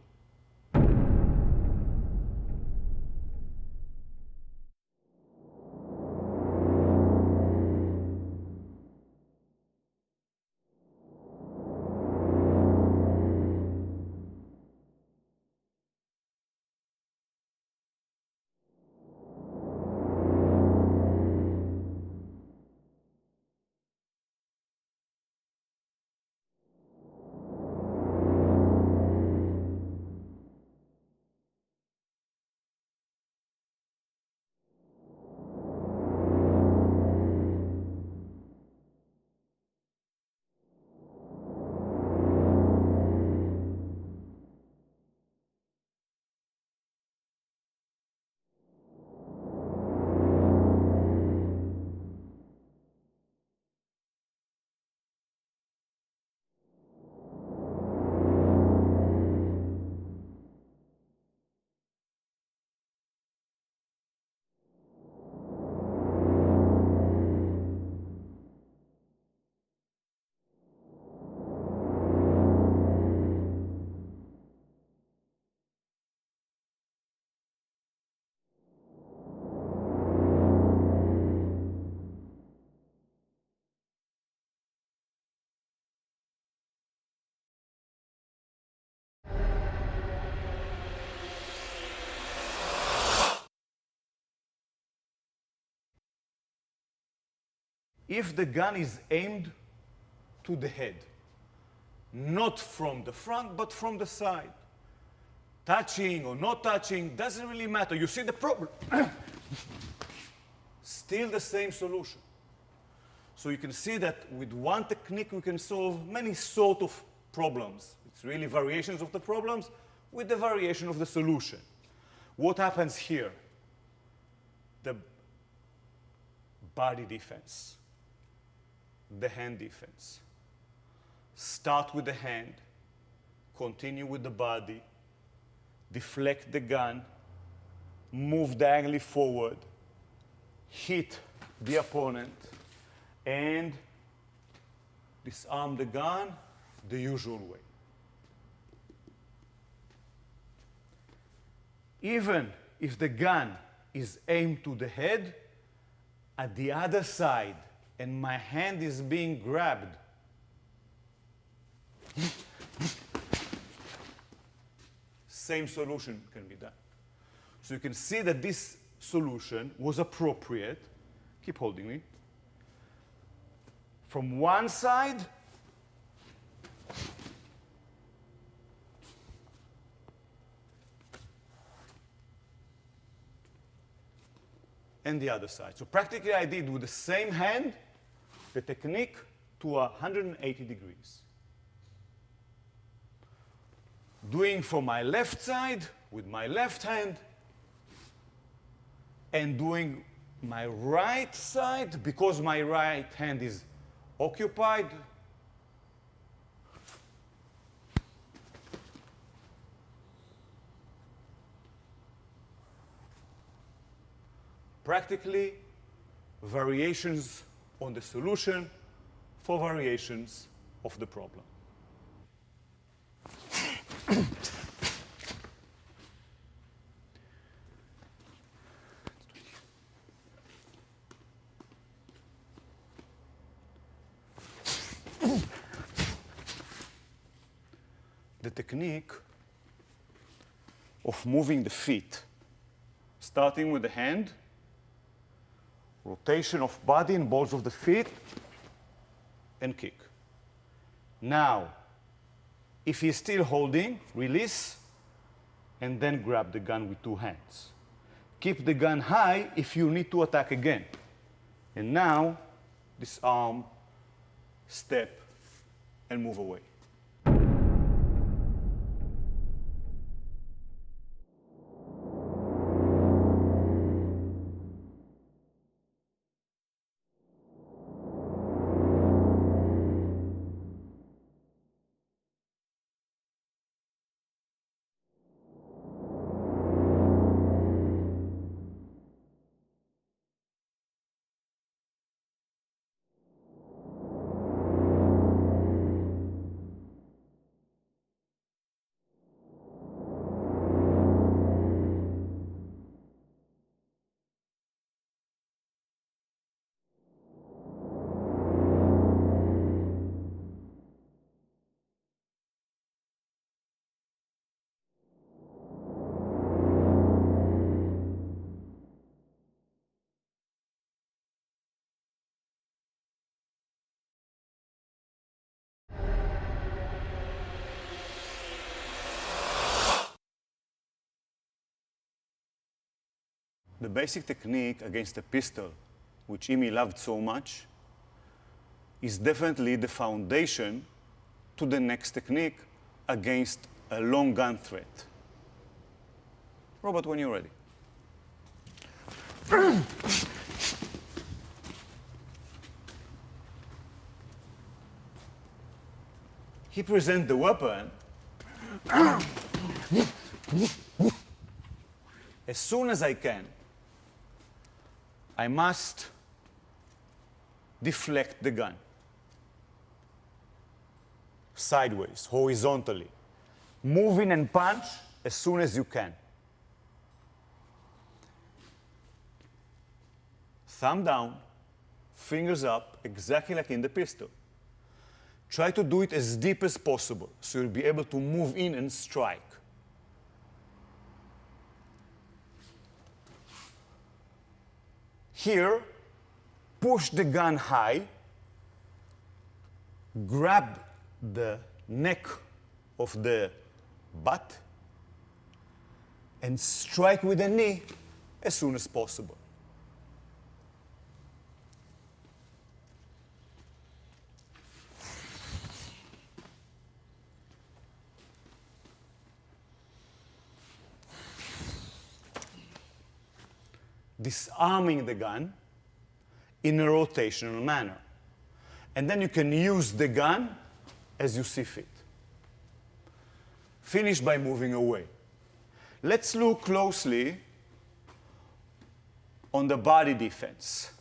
If the gun is aimed to the head, not from the front, but from the side, touching or not touching, doesn't really matter. You see the problem. Still the same solution. So you can see that with one technique we can solve many sort of problems. It's really variations of the problems with the variation of the solution. What happens here? The body defense, the hand defense. Start with the hand, continue with the body, deflect the gun, move diagonally forward, hit the opponent, and disarm the gun the usual way. Even if the gun is aimed to the head, at the other side, and my hand is being grabbed, same solution can be done. So you can see that this solution was appropriate. Keep holding me. From one side, and the other side. So practically I did with the same hand the technique to 180 degrees. Doing for my left side with my left hand, and doing my right side because my right hand is occupied. Practically, variations on the solution for variations of the problem. the technique of moving the feet, starting with the hand, rotation of body and balls of the feet, and kick. Now, if he's still holding, release, and then grab the gun with two hands. Keep the gun high if you need to attack again. And now, disarm, step, and move away. The basic technique against a pistol, which Imi loved so much, is definitely the foundation to the next technique against a long gun threat. Robert, when you're ready. He presents the weapon. As soon as I can, I must deflect the gun sideways, horizontally. Move in and punch as soon as you can. Thumb down, fingers up, exactly like in the pistol. Try to do it as deep as possible, so you'll be able to move in and strike. Here, push the gun high, grab the neck of the butt, and strike with the knee as soon as possible. Disarming the gun in a rotational manner. And then you can use the gun as you see fit. Finish by moving away. Let's look closely on the body defense.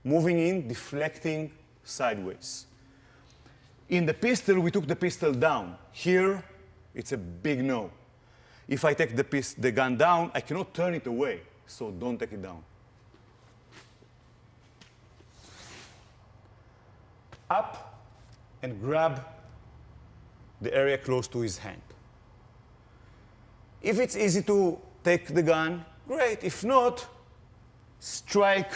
Moving in, deflecting sideways. In the pistol, we took the pistol down. Here, it's a big no. If I take the gun down, I cannot turn it away, so don't take it down. Up and grab the area close to his hand. If it's easy to take the gun, great. If not, strike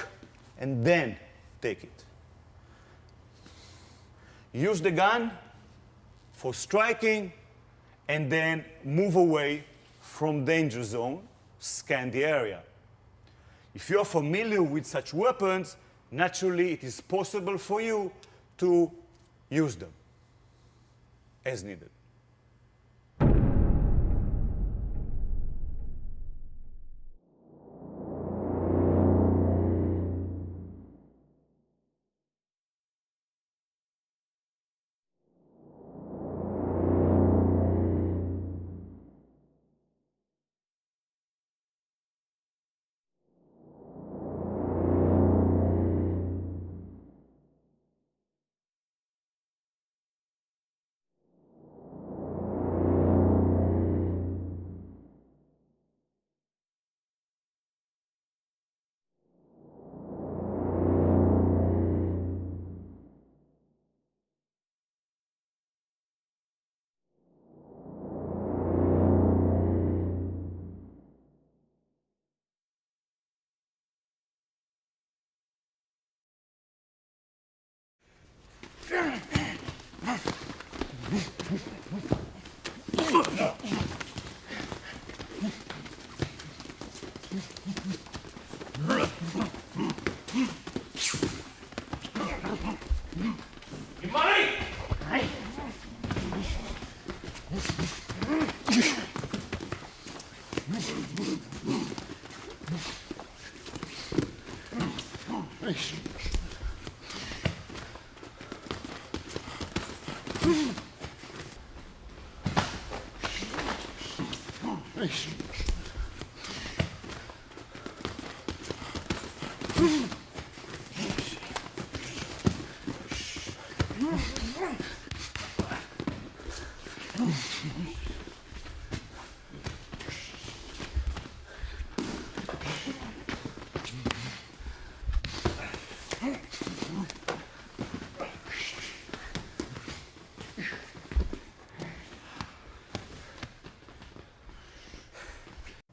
and then take it. Use the gun for striking and then move away from danger zone, scan the area. If you're familiar with such weapons, naturally it is possible for you to use them as needed.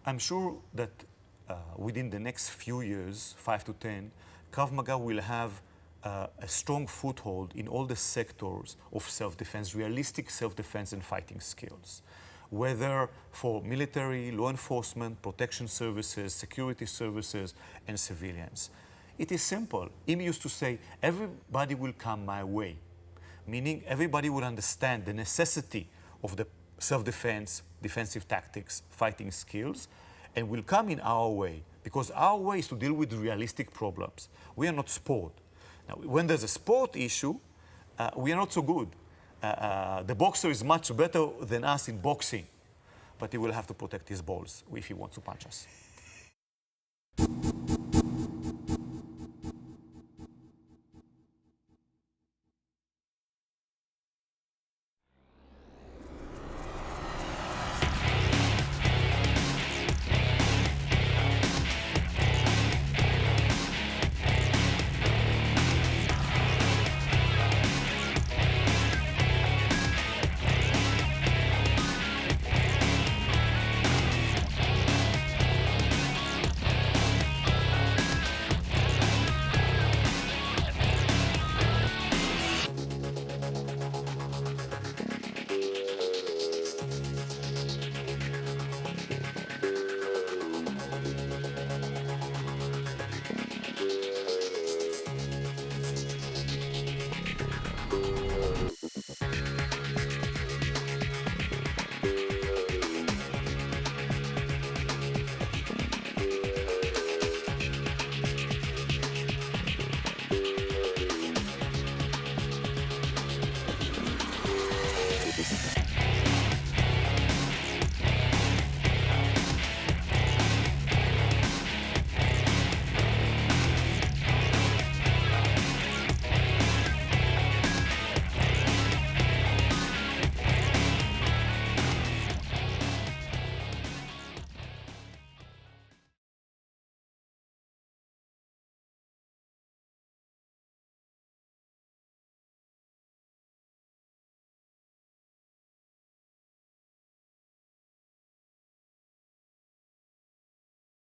I'm sure that within the next few years, 5 to 10, Krav Maga will have a strong foothold in all the sectors of self-defense, realistic self-defense and fighting skills, whether for military, law enforcement, protection services, security services, and civilians. It is simple. Imi used to say, everybody will come my way, meaning everybody will understand the necessity of the self-defense, defensive tactics, fighting skills, and will come in our way, because our way is to deal with realistic problems. We are not sport. Now, when there's a sport issue, we are not so good. The boxer is much better than us in boxing, but he will have to protect his balls if he wants to punch us.